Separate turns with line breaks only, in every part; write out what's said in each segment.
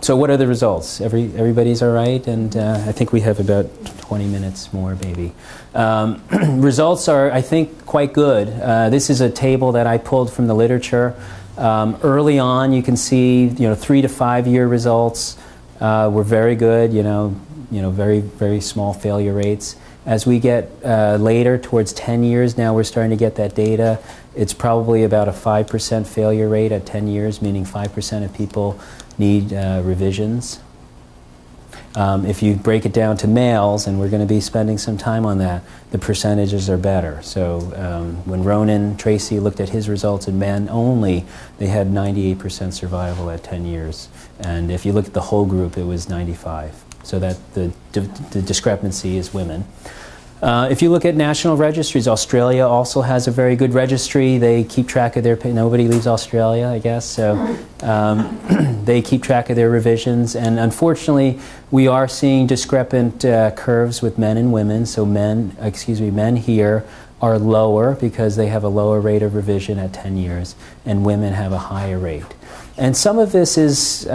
So what are the results? Everybody's all right? And I think we have about 20 minutes more, maybe. Results are, I think, quite good. This is a table that I pulled from the literature. Early on, you can see, 3 to 5 year results were very good. Very, very small failure rates. As we get later, towards 10 years, now we're starting to get that data. It's probably about a 5% failure rate at 10 years, meaning 5% of people need revisions. If you break it down to males, and we're going to be spending some time on that, the percentages are better. So when Ronan Tracy looked at his results in men only, they had 98% survival at 10 years. And if you look at the whole group, it was 95. So that the discrepancy is women. If you look at national registries, Australia also has a very good registry. They keep track of their, nobody leaves Australia, I guess, so they keep track of their revisions. And unfortunately, we are seeing discrepant curves with men and women. So men here are lower because they have a lower rate of revision at 10 years, and women have a higher rate. And some of this is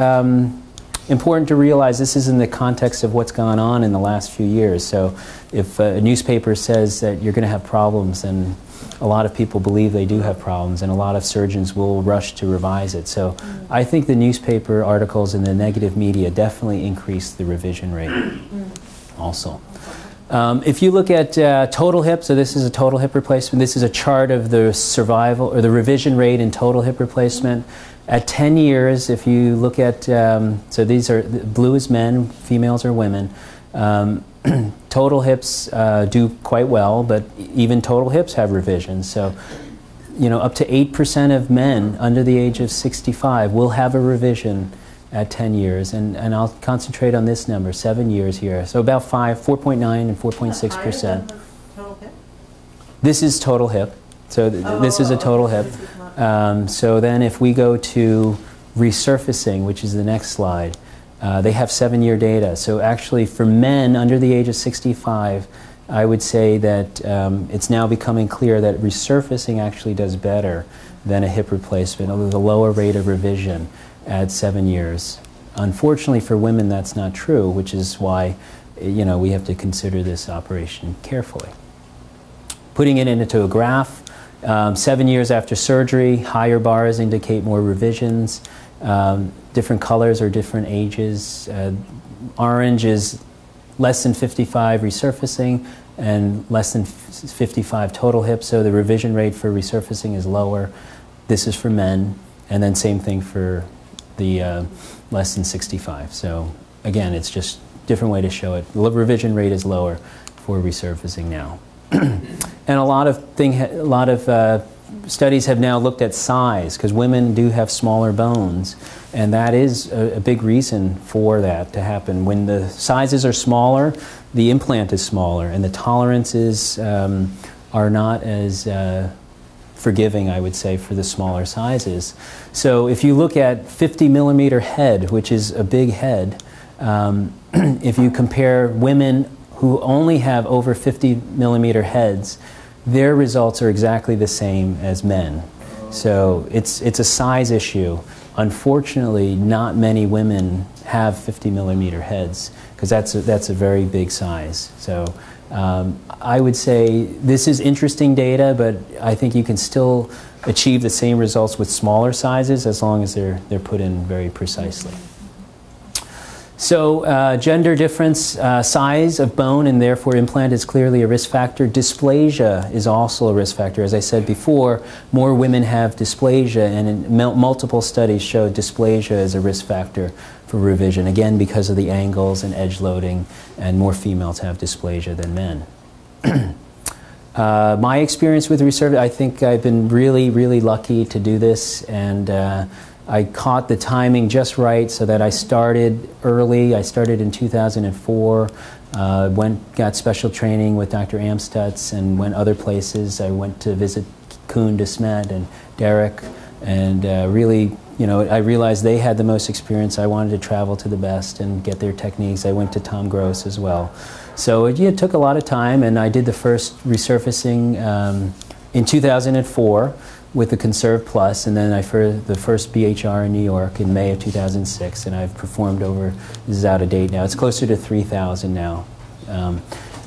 important to realize. This is in the context of what's gone on in the last few years. So if a newspaper says that you're going to have problems, then a lot of people believe they do have problems, and a lot of surgeons will rush to revise it. So I think the newspaper articles and the negative media definitely increase the revision rate also. If you look at total hip, so this is a total hip replacement. This is a chart of the survival or the revision rate in total hip replacement. At 10 years, if you look at, so these are, blue is men, females are women. Total hips do quite well, but even total hips have revisions. So, up to 8% of men under the age of 65 will have a revision at 10 years. And I'll concentrate on this number, 7 years here. So about 4.9 and 4.6%. This is total hip. So this is a total hip. So then if we go to resurfacing, which is the next slide, they have 7-year data. So actually for men under the age of 65, I would say that it's now becoming clear that resurfacing actually does better than a hip replacement, with a lower rate of revision at 7 years. Unfortunately for women, that's not true, which is why we have to consider this operation carefully. Putting it into a graph, 7 years after surgery, higher bars indicate more revisions. Different colors are different ages. Orange is less than 55 resurfacing and less than 55 total hip, so the revision rate for resurfacing is lower. This is for men, and then same thing for the less than 65. So again, it's just a different way to show it. The revision rate is lower for resurfacing now. And a lot of studies have now looked at size, because women do have smaller bones, and that is a big reason for that to happen. When the sizes are smaller, the implant is smaller, and the tolerances are not as forgiving, I would say, for the smaller sizes. So if you look at 50 millimeter head, which is a big head, if you compare women who only have over 50 millimeter heads, their results are exactly the same as men. So it's a size issue. Unfortunately, not many women have 50 millimeter heads, because that's a very big size. So I would say this is interesting data, but I think you can still achieve the same results with smaller sizes as long as they're put in very precisely. So gender difference, size of bone and therefore implant is clearly a risk factor. Dysplasia is also a risk factor. As I said before, more women have dysplasia, and in multiple studies show dysplasia as a risk factor for revision, again because of the angles and edge loading, and more females have dysplasia than men. My experience with resurfacing, I think I've been really, really lucky to do this, and I caught the timing just right so that I started early. I started in 2004, got special training with Dr. Amstutz, and went other places. I went to visit Kuhn de Smet and Derek, and really, I realized they had the most experience. I wanted to travel to the best and get their techniques. I went to Tom Gross as well. So it took a lot of time, and I did the first resurfacing in 2004. with the Conserve Plus, and then the first BHR in New York in May of 2006, and I've performed over, this is out of date now, it's closer to 3,000 now.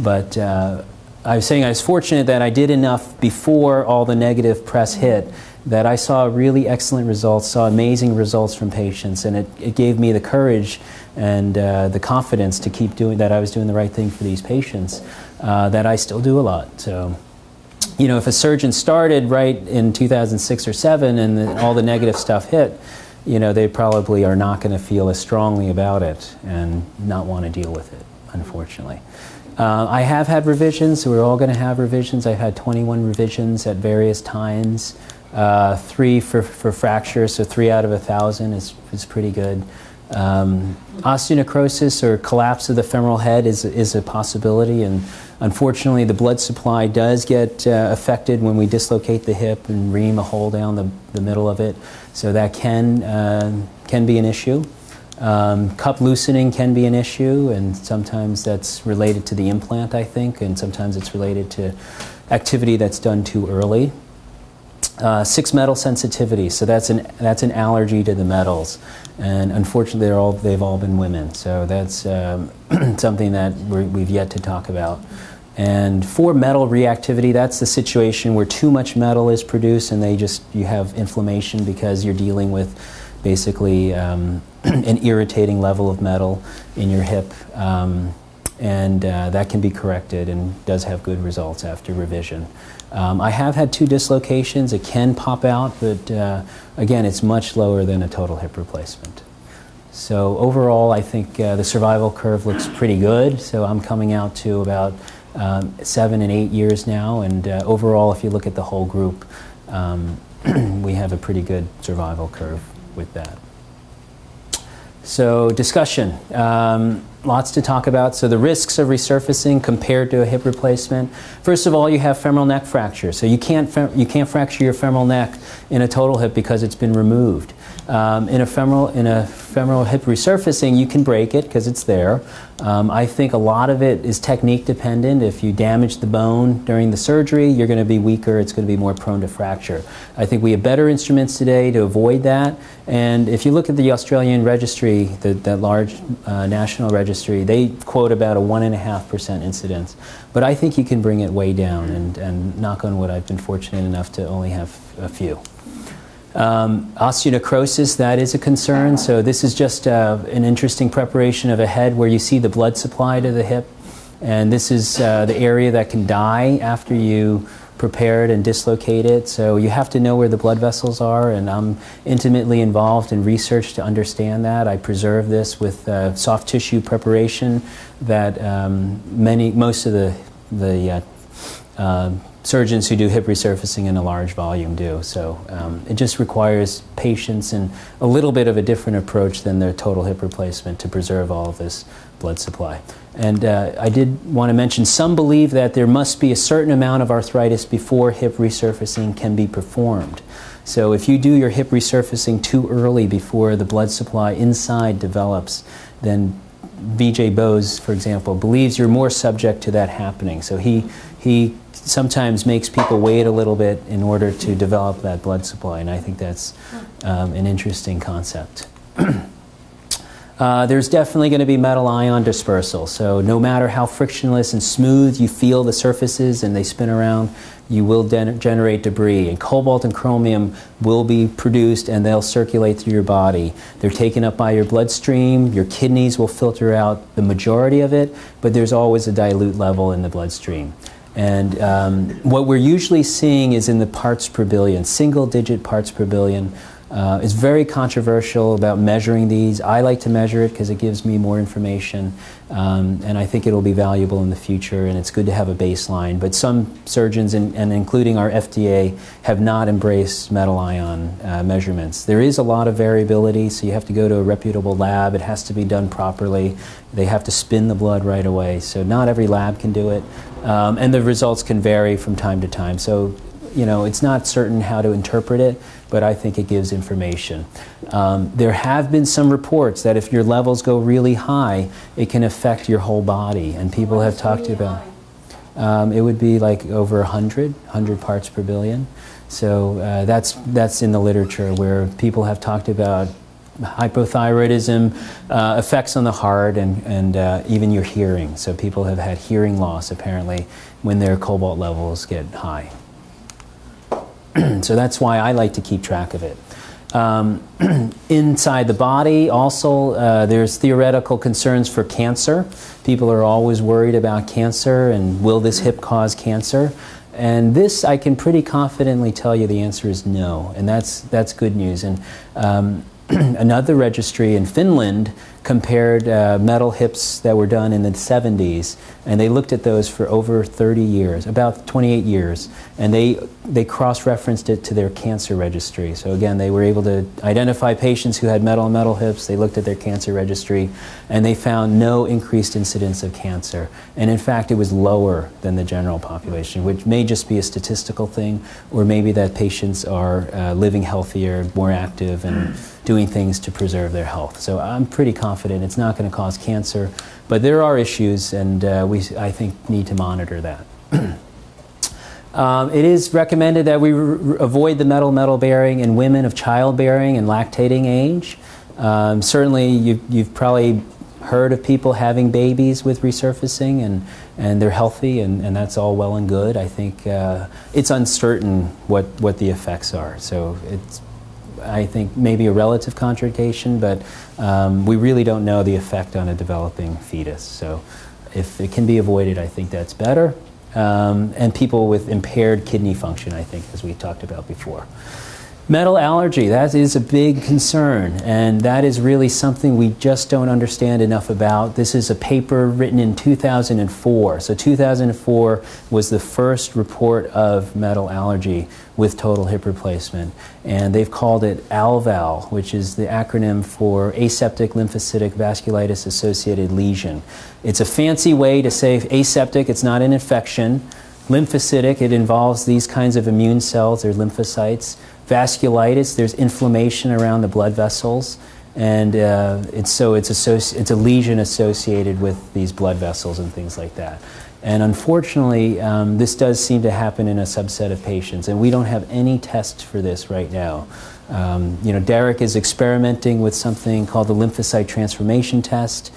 But I was saying I was fortunate that I did enough before all the negative press hit that I saw really excellent results, saw amazing results from patients, and it gave me the courage and the confidence to keep doing that. I was doing the right thing for these patients, that I still do a lot. So, you know, if a surgeon started right in 2006 or 7 and all the negative stuff hit, you know, they probably are not going to feel as strongly about it and not want to deal with it, unfortunately. I have had revisions, so we're all going to have revisions. I've had 21 revisions at various times. 3 for fractures, so 3 out of 1,000 is pretty good. Osteonecrosis or collapse of the femoral head is a possibility, and unfortunately the blood supply does get affected when we dislocate the hip and ream a hole down the middle of it, so that can be an issue. Cup loosening can be an issue, and sometimes that's related to the implant, I think, and sometimes it's related to activity that's done too early. 6-metal sensitivity, so that's an allergy to the metals, and unfortunately they've all been women, so that's something that we've yet to talk about. And 4-metal reactivity, that's the situation where too much metal is produced and you have inflammation because you're dealing with basically an irritating level of metal in your hip, and that can be corrected and does have good results after revision. I have had 2 dislocations. It can pop out, but again, it's much lower than a total hip replacement. So overall, I think the survival curve looks pretty good. So I'm coming out to about 7 and 8 years now, and overall, if you look at the whole group, we have a pretty good survival curve with that. So discussion. Lots to talk about. So the risks of resurfacing compared to a hip replacement. First of all, you have femoral neck fracture. So you can't fracture your femoral neck in a total hip because it's been removed. In a femoral hip resurfacing, you can break it because it's there. I think a lot of it is technique dependent. If you damage the bone during the surgery, you're going to be weaker. It's going to be more prone to fracture. I think we have better instruments today to avoid that. And if you look at the Australian registry, that large national registry, they quote about a 1.5% incidence. But I think you can bring it way down, and knock on wood, I've been fortunate enough to only have a few. Osteonecrosis, that is a concern. So this is just an interesting preparation of a head where you see the blood supply to the hip. And this is the area that can die after you prepare it and dislocate it. So you have to know where the blood vessels are, and I'm intimately involved in research to understand that. I preserve this with soft tissue preparation that most of the surgeons who do hip resurfacing in a large volume do. So it just requires patience and a little bit of a different approach than their total hip replacement to preserve all of this blood supply. And I did want to mention, some believe that there must be a certain amount of arthritis before hip resurfacing can be performed. So if you do your hip resurfacing too early before the blood supply inside develops, then B.J. Bose, for example, believes you're more subject to that happening. So he sometimes makes people wait a little bit in order to develop that blood supply, and I think that's an interesting concept. There's definitely going to be metal ion dispersal, so no matter how frictionless and smooth you feel the surfaces and they spin around, you will generate debris, and cobalt and chromium will be produced and they'll circulate through your body. They're taken up by your bloodstream, your kidneys will filter out the majority of it, but there's always a dilute level in the bloodstream. And what we're usually seeing is in the parts per billion, single-digit parts per billion. It's very controversial about measuring these. I like to measure it because it gives me more information, and I think it'll be valuable in the future, and it's good to have a baseline. But some surgeons, and including our FDA, have not embraced metal ion measurements. There is a lot of variability, so you have to go to a reputable lab. It has to be done properly. They have to spin the blood right away, so not every lab can do it. And the results can vary from time to time. So, you know, it's not certain how to interpret it, but I think it gives information. There have been some reports that if your levels go really high, it can affect your whole body. And people have talked about it would be like over 100 parts per billion. So that's in the literature where people have talked about hypothyroidism, effects on the heart, and even your hearing. So people have had hearing loss apparently when their cobalt levels get high. So that's why I like to keep track of it. Inside the body also there's theoretical concerns for cancer. People are always worried about cancer and will this hip cause cancer? And this I can pretty confidently tell you the answer is no, and that's good news. And another registry in Finland compared metal hips that were done in the 70s, and they looked at those for over 30 years, about 28 years, and they cross-referenced it to their cancer registry. So again, they were able to identify patients who had metal hips. They looked at their cancer registry, and they found no increased incidence of cancer. And in fact, it was lower than the general population, which may just be a statistical thing, or maybe that patients are living healthier, more active, and doing things to preserve their health. So I'm pretty confident it's not going to cause cancer, but there are issues, and I think, need to monitor that. It is recommended that we avoid the metal bearing in women of childbearing and lactating age. Certainly, you've probably heard of people having babies with resurfacing, and they're healthy, and that's all well and good. I think it's uncertain what the effects are. So it's, I think, maybe a relative contraindication, but we really don't know the effect on a developing fetus. So if it can be avoided, I think that's better. And people with impaired kidney function, I think, as we talked about before. Metal allergy, that is a big concern, and that is really something we just don't understand enough about. This is a paper written in 2004. So 2004 was the first report of metal allergy with total hip replacement, and they've called it ALVAL, which is the acronym for aseptic lymphocytic vasculitis associated lesion. It's a fancy way to say aseptic, it's not an infection. Lymphocytic, it involves these kinds of immune cells, they're lymphocytes. Vasculitis, there's inflammation around the blood vessels, and it's a lesion associated with these blood vessels and things like that. And unfortunately, this does seem to happen in a subset of patients, and we don't have any tests for this right now. Derek is experimenting with something called the lymphocyte transformation test.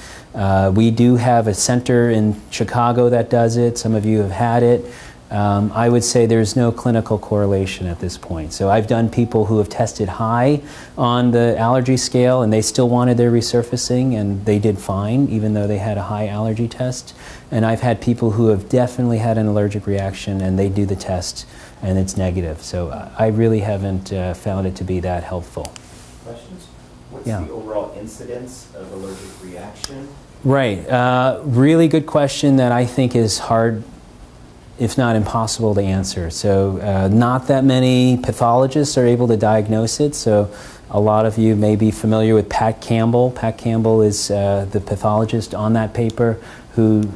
We do have a center in Chicago that does it. Some of you have had it. I would say there's no clinical correlation at this point. So I've done people who have tested high on the allergy scale, and they still wanted their resurfacing, and they did fine, even though they had a high allergy test. And I've had people who have definitely had an allergic reaction, and they do the test, and it's negative. So I really haven't found it to be that helpful.
Questions? What's the overall incidence of allergic reaction?
Right. Really good question that I think is hard, if not impossible, to answer. So not that many pathologists are able to diagnose it. So a lot of you may be familiar with Pat Campbell. Pat Campbell is the pathologist on that paper who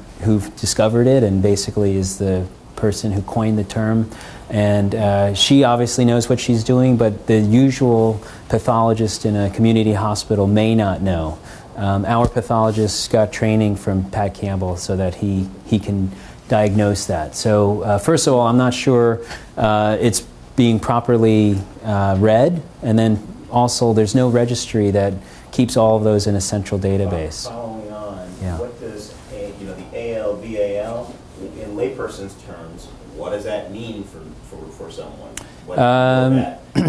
discovered it, and basically is the person who coined the term. And she obviously knows what she's doing, but the usual pathologist in a community hospital may not know. Our pathologist got training from Pat Campbell so that he can diagnose that. So first of all, I'm not sure it's being properly read, and then also there's no registry that keeps all of those in a central database.
Following on, what does the ALVAL, in layperson's terms, what does that mean for someone?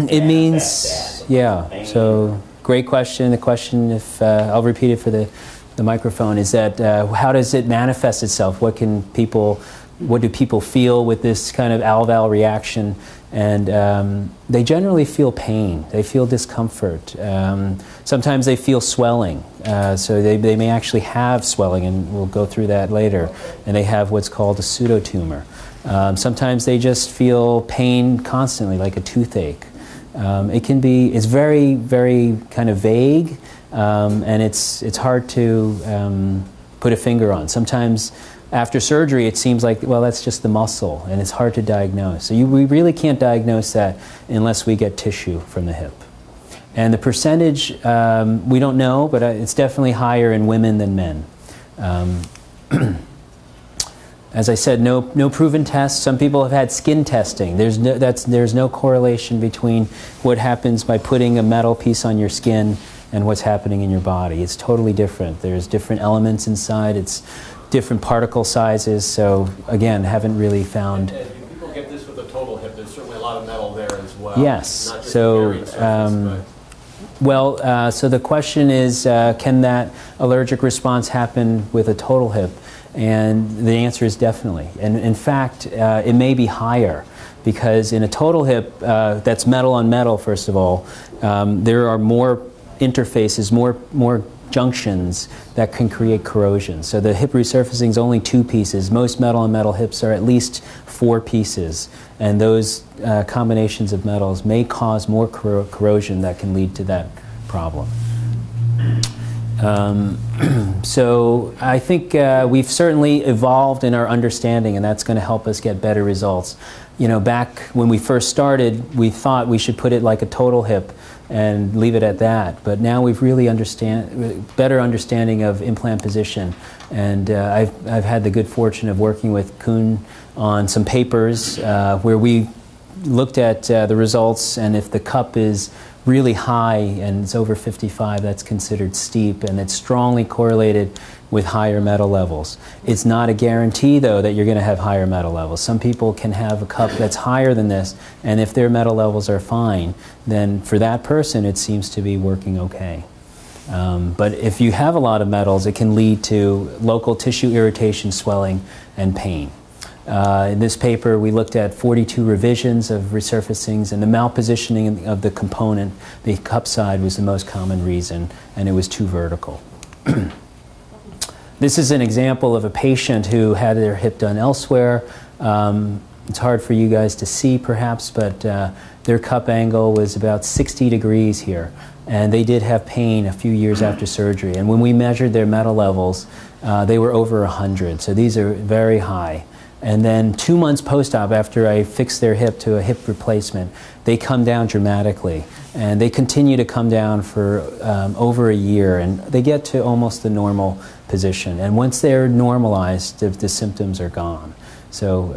It means, so great question. The question, if I'll repeat it for the microphone, is that how does it manifest itself? What do people feel with this kind of ALVAL reaction? And they generally feel pain. They feel discomfort. Sometimes they feel swelling. So they may actually have swelling, and we'll go through that later. And they have what's called a pseudotumor. Sometimes they just feel pain constantly, like a toothache. It's very, very kind of vague. And it's hard to put a finger on. Sometimes after surgery it seems like, well, that's just the muscle, and it's hard to diagnose. So we really can't diagnose that unless we get tissue from the hip. And the percentage, we don't know, but it's definitely higher in women than men. As I said, no proven tests. Some people have had skin testing. There's no correlation between what happens by putting a metal piece on your skin and what's happening in your body. It's totally different. There's different elements inside. It's different particle sizes. So again, haven't really found.
And do people get this with a total hip? There's certainly a lot of metal there as well.
Yes.
Not just
So.
the surface,
Well, so the question is, can that allergic response happen with a total hip? And the answer is definitely. And in fact, it may be higher, because in a total hip, that's metal on metal, first of all, there are more interfaces, more junctions that can create corrosion. So the hip resurfacing is only 2 pieces. Most metal on metal hips are at least 4 pieces. And those combinations of metals may cause more corrosion that can lead to that problem. So I think we've certainly evolved in our understanding, and that's going to help us get better results. You know, back when we first started, we thought we should put it like a total hip and leave it at that. But now we've really better understanding of implant position. And I've had the good fortune of working with Kuhn on some papers where we looked at the results, and if the cup is really high and it's over 55, that's considered steep, and it's strongly correlated with higher metal levels. It's not a guarantee, though, that you're going to have higher metal levels. Some people can have a cup that's higher than this, and if their metal levels are fine, then for that person it seems to be working okay. But if you have a lot of metals, it can lead to local tissue irritation, swelling, and pain. In this paper, we looked at 42 revisions of resurfacings, and the malpositioning of the component, the cup side, was the most common reason, and it was too vertical. This is an example of a patient who had their hip done elsewhere. It's hard for you guys to see, perhaps, but their cup angle was about 60 degrees here, and they did have pain a few years after surgery. And when we measured their metal levels, they were over 100, so these are very high. And then 2 months post-op, after I fixed their hip to a hip replacement, they come down dramatically. And they continue to come down for over a year, and they get to almost the normal position. And once they're normalized, the symptoms are gone. So,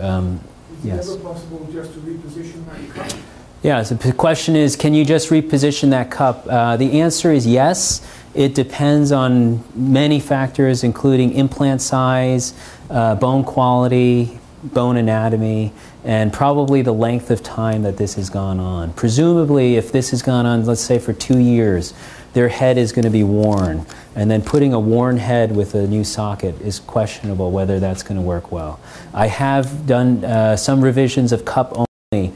yes.
Is it ever possible just to reposition that cup?
Yeah, so the question is, can you just reposition that cup? The answer is yes. It depends on many factors, including implant size, bone quality, bone anatomy, and probably the length of time that this has gone on. Presumably, if this has gone on, let's say, for 2 years, their head is going to be worn. And then putting a worn head with a new socket is questionable whether that's going to work well. I have done some revisions of cup only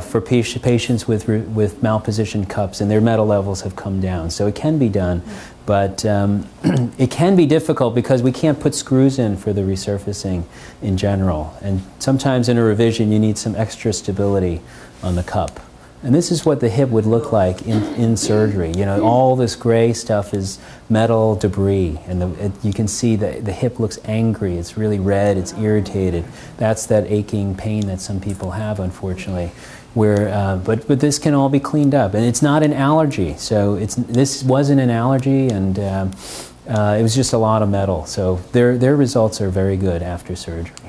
for patients with malpositioned cups, and their metal levels have come down. So it can be done, but it can be difficult because we can't put screws in for the resurfacing in general. And sometimes in a revision you need some extra stability on the cup. And this is what the hip would look like in surgery. You know, all this gray stuff is metal debris, and you can see the hip looks angry. It's really red. It's irritated. That's that aching pain that some people have, unfortunately. Where, but this can all be cleaned up, and it's not an allergy. So this wasn't an allergy, and it was just a lot of metal. So their results are very good after surgery.